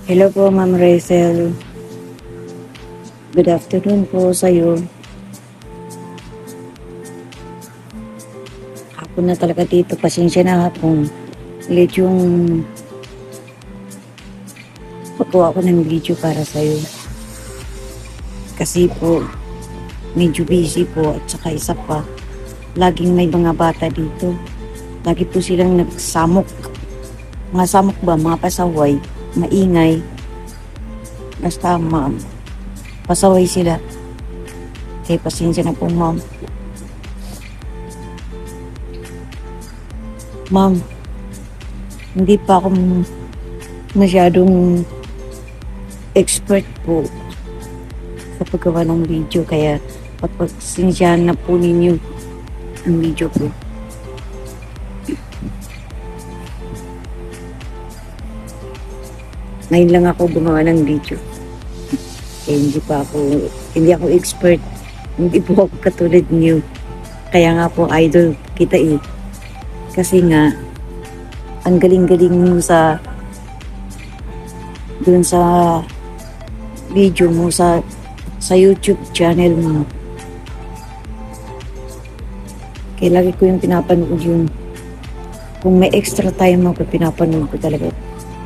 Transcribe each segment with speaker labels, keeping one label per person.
Speaker 1: Hello po, Ma'am Rachel. Good afternoon po sa iyo. Hapon na talaga dito. Pasensya na hapon. Late yung paggawa ko ng video para sa iyo. Kasi po, medyo busy po at saka isa pa, laging may mga bata dito. Lagi po silang nagsamok. Mga samok ba? Mga pasaway. Maingay. Basta ma'am, pasaway sila. Kaya pasensya na po ma'am. Ma'am, hindi pa ako masyadong expert po sa paggawa ng video. Kaya pagpasensyahan na po ninyo ang video ko. Ngayon lang ako gumawa ng video. Hindi ako expert. Hindi po ako katulad niyo. Kaya nga po idol kita eh. Kasi nga, ang galing-galing mo dun sa video mo, sa YouTube channel mo. Kaya lagi ko yung pinapanood yun. Kung may extra time ako, pinapanood ko talaga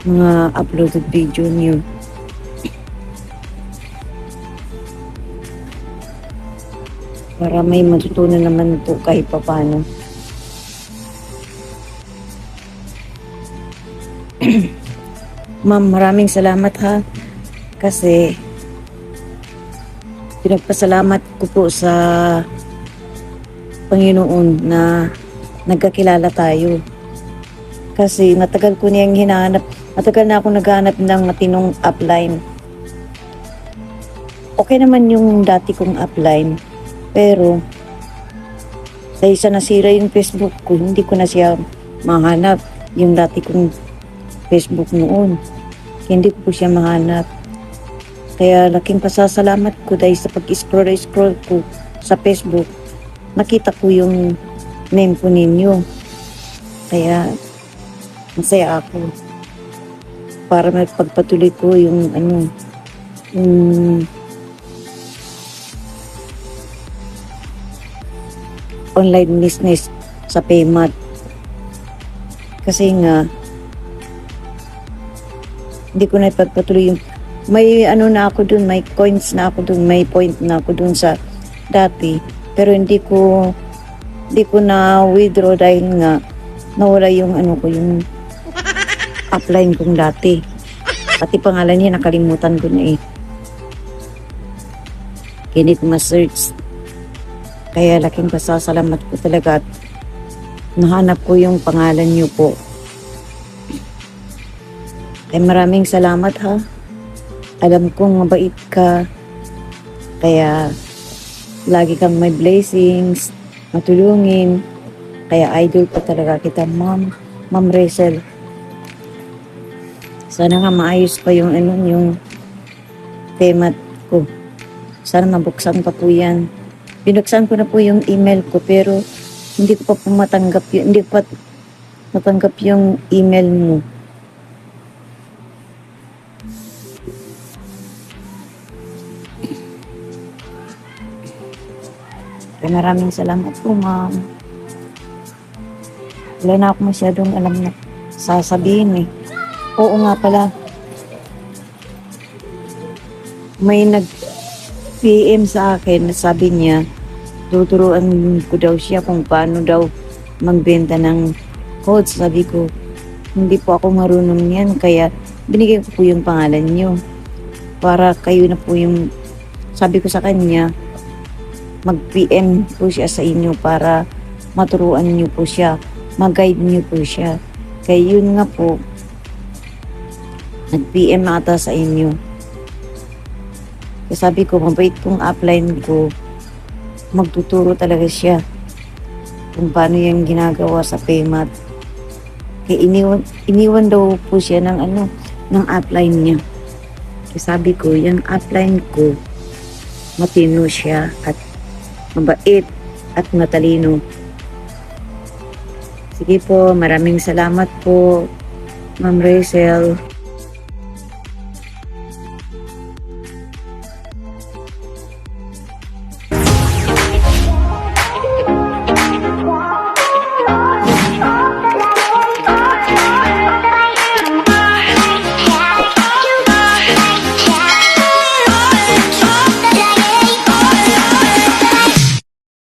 Speaker 1: mga uploaded video niyo. Para may matutunan naman ito kahit papano. Ma'am, maraming salamat ha. Kasi pinagpasalamat ko po sa Panginoon na nagkakilala tayo. Kasi matagal ko niyang hinahanap. Matagal na ako naghahanap ng matinong upline. Okay naman yung dati kong upline. Pero dahil sa nasira yung Facebook ko, hindi ko na siya mahanap. Yung dati kong Facebook noon. Hindi ko po siya mahanap. Kaya laking pasasalamat ko dahil sa pag-scroll ko sa Facebook, nakita ko yung name po ninyo. Kaya masaya ako. Para magpagpatuloy ko yung online business sa Paymat. Kasi nga, hindi ko na ipagpatuloy yung may na ako dun, may coins na ako dun, may point na ako dun sa dati. Pero hindi ko na withdraw dahil nga nawala yung yung upline kong dati. Pati pangalan niya nakalimutan ko na eh. Kaya hindi ko ma-search. Kaya laking pasasalamat ko talaga at nahanap ko yung pangalan niyo po. Kaya maraming salamat ha. Alam kong mabait ka. Kaya lagi kang may blessings, matulungin. Kaya idol ko talaga kita, Ma'am Rachel. Sana nga maayos pa yung yung Paymat ko. Sana mabuksan pa po yan. Binuksan ko na po yung email ko pero hindi ko pa po matanggap yun. Hindi ko pa matanggap yung email mo. Kaya maraming salamat po, ma'am. Wala na ako masyadong alam na sasabihin eh. Oo nga pala. May nag-PM sa akin, sabi niya, tuturuan ko daw siya kung paano daw magbenta ng codes. Sabi ko, hindi po ako marunong yan, kaya binigay ko po yung pangalan niyo. Para kayo na po yung, sabi ko sa kanya, mag-PM po siya sa inyo para maturuan niyo po siya, mag-guide niyo po siya. Kaya yun nga po, nag-PM ata sa inyo. Kaya sabi ko, mabait kong upline ko, magtuturo talaga siya kung paano yung ginagawa sa Paymat. Kaya iniwan daw po siya ng ng upline niya. Kaya sabi ko, yung upline ko, matino siya at mabait at matalino. Sige po, maraming salamat po, Ma'am Rachel.